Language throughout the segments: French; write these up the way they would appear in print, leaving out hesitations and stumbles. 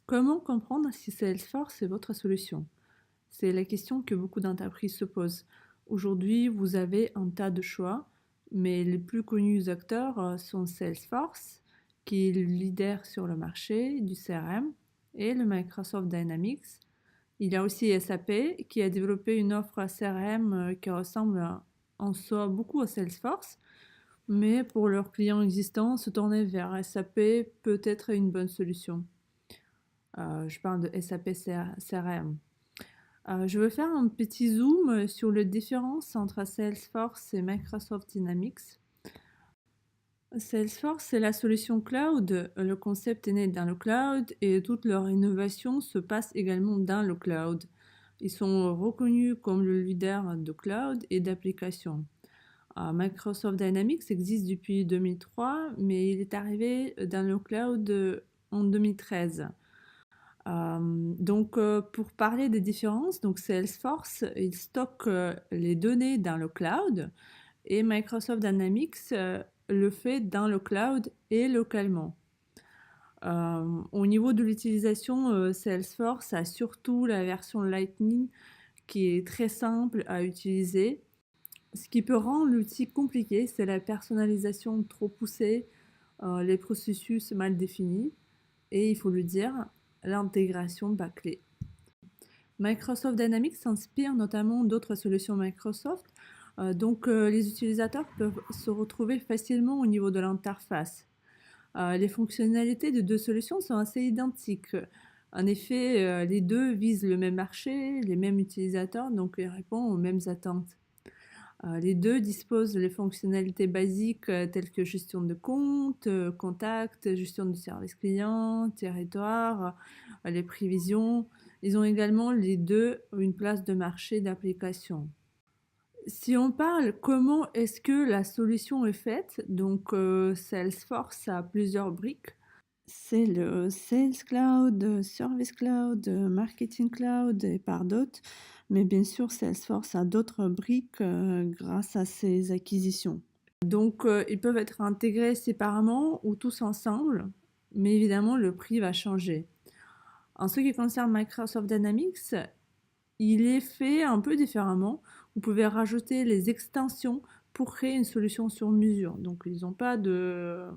Comment comprendre si Salesforce est votre solution? C'est la question que beaucoup d'entreprises se posent. Aujourd'hui, vous avez un tas de choix, mais les plus connus acteurs sont Salesforce, qui est le leader sur le marché du CRM, et le Microsoft Dynamics. Il y a aussi SAP, qui a développé une offre CRM qui ressemble en soi beaucoup à Salesforce, mais pour leurs clients existants, se tourner vers SAP peut être une bonne solution. Je parle de SAP CRM. Je veux faire un petit zoom sur les différences entre Salesforce et Microsoft Dynamics. Salesforce, c'est la solution cloud. Le concept est né dans le cloud et toute leur innovation se passe également dans le cloud. Ils sont reconnus comme le leader de cloud et d'applications. Microsoft Dynamics existe depuis 2003, mais il est arrivé dans le cloud en 2013. Pour parler des différences, donc Salesforce, il stocke les données dans le cloud et Microsoft Dynamics le fait dans le cloud et localement. Au niveau de l'utilisation, Salesforce a surtout la version Lightning qui est très simple à utiliser. Ce qui peut rendre l'outil compliqué, c'est la personnalisation trop poussée, les processus mal définis et, il faut le dire, l'intégration bâclée. Microsoft Dynamics s'inspire notamment d'autres solutions Microsoft, les utilisateurs peuvent se retrouver facilement au niveau de l'interface. Les fonctionnalités des deux solutions sont assez identiques. En effet, les deux visent le même marché, les mêmes utilisateurs, donc ils répondent aux mêmes attentes. Les deux disposent des fonctionnalités basiques telles que gestion de compte, contact, gestion du service client, territoire, les prévisions. Ils ont également les deux une place de marché d'application. Si on parle comment est-ce que la solution est faite, Salesforce a plusieurs briques. C'est le Sales Cloud, Service Cloud, Marketing Cloud et par d'autres. Mais bien sûr, Salesforce a d'autres briques grâce à ses acquisitions. Ils peuvent être intégrés séparément ou tous ensemble, mais évidemment, le prix va changer. En ce qui concerne Microsoft Dynamics, il est fait un peu différemment. Vous pouvez rajouter les extensions pour créer une solution sur mesure. Donc, ils n'ont pas de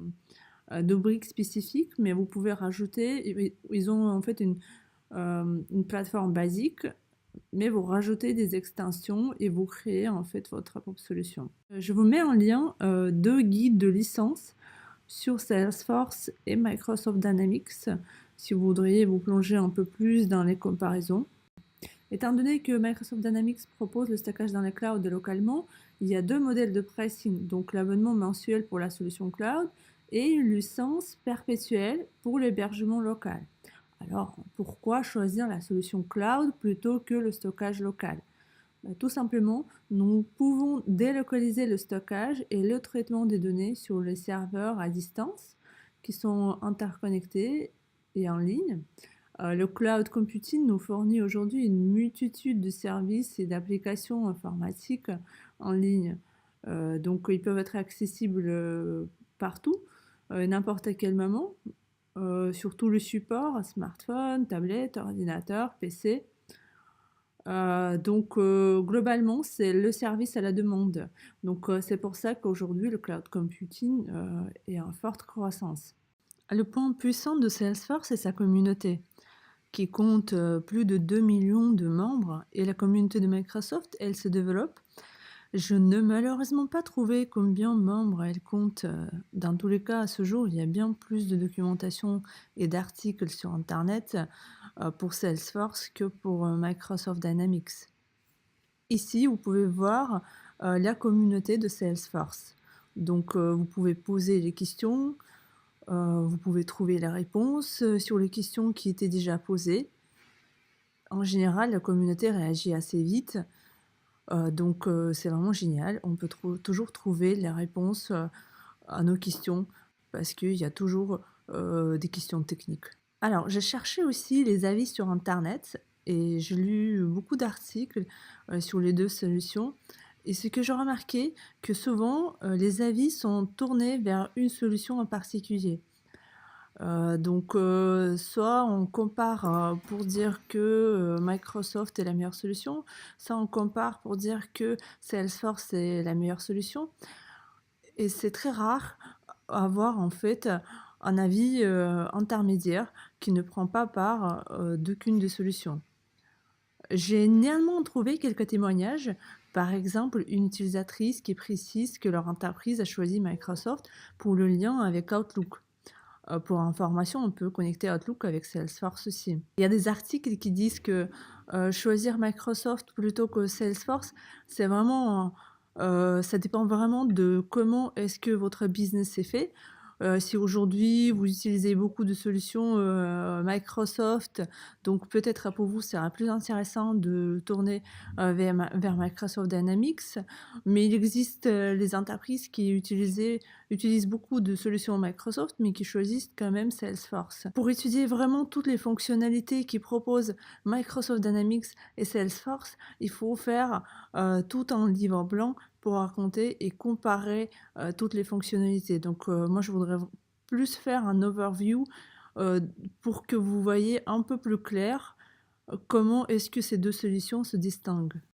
briques spécifiques, mais vous pouvez rajouter, ils ont en fait une plateforme basique, mais vous rajoutez des extensions et vous créez en fait votre propre solution. Je vous mets en lien deux guides de licence sur Salesforce et Microsoft Dynamics si vous voudriez vous plonger un peu plus dans les comparaisons. Étant donné que Microsoft Dynamics propose le stockage dans le cloud et localement, il y a deux modèles de pricing, donc l'abonnement mensuel pour la solution cloud et une licence perpétuelle pour l'hébergement local. Alors, pourquoi choisir la solution cloud plutôt que le stockage local? Tout simplement, nous pouvons délocaliser le stockage et le traitement des données sur les serveurs à distance qui sont interconnectés et en ligne. Le cloud computing nous fournit aujourd'hui une multitude de services et d'applications informatiques en ligne. Ils peuvent être accessibles partout, n'importe à quel moment, surtout le support, smartphone, tablette, ordinateur, PC. Globalement, c'est le service à la demande. C'est pour ça qu'aujourd'hui, le cloud computing est en forte croissance. Le point puissant de Salesforce est sa communauté, qui compte plus de 2 millions de membres, et la communauté de Microsoft, elle se développe. Je n'ai malheureusement pas trouvé combien de membres elle compte. Dans tous les cas, à ce jour, il y a bien plus de documentation et d'articles sur Internet pour Salesforce que pour Microsoft Dynamics. Ici, vous pouvez voir la communauté de Salesforce. Vous pouvez poser les questions, vous pouvez trouver la réponse sur les questions qui étaient déjà posées. En général, la communauté réagit assez vite. C'est vraiment génial. On peut toujours trouver les réponses à nos questions parce qu'il y a toujours des questions techniques. Alors, j'ai cherché aussi les avis sur Internet et j'ai lu beaucoup d'articles sur les deux solutions. Et ce que j'ai remarqué, que souvent, les avis sont tournés vers une solution en particulier. Soit on compare, pour dire que, Microsoft est la meilleure solution, soit on compare pour dire que Salesforce est la meilleure solution et c'est très rare avoir en fait un avis, intermédiaire qui ne prend pas part, d'aucune des solutions. J'ai néanmoins trouvé quelques témoignages, par exemple une utilisatrice qui précise que leur entreprise a choisi Microsoft pour le lien avec Outlook. Pour information, on peut connecter Outlook avec Salesforce aussi. Il y a des articles qui disent que choisir Microsoft plutôt que Salesforce, c'est vraiment, ça dépend vraiment de comment est-ce que votre business est fait. Si aujourd'hui vous utilisez beaucoup de solutions Microsoft, donc peut-être pour vous, c'est plus intéressant de tourner vers Microsoft Dynamics, mais il existe les entreprises qui utilisent beaucoup de solutions Microsoft, mais qui choisissent quand même Salesforce. Pour étudier vraiment toutes les fonctionnalités qui proposent Microsoft Dynamics et Salesforce, il faut faire tout un livre blanc pour raconter et comparer toutes les fonctionnalités. Moi, je voudrais plus faire un overview euh, pour que vous voyez un peu plus clair comment est-ce que ces deux solutions se distinguent.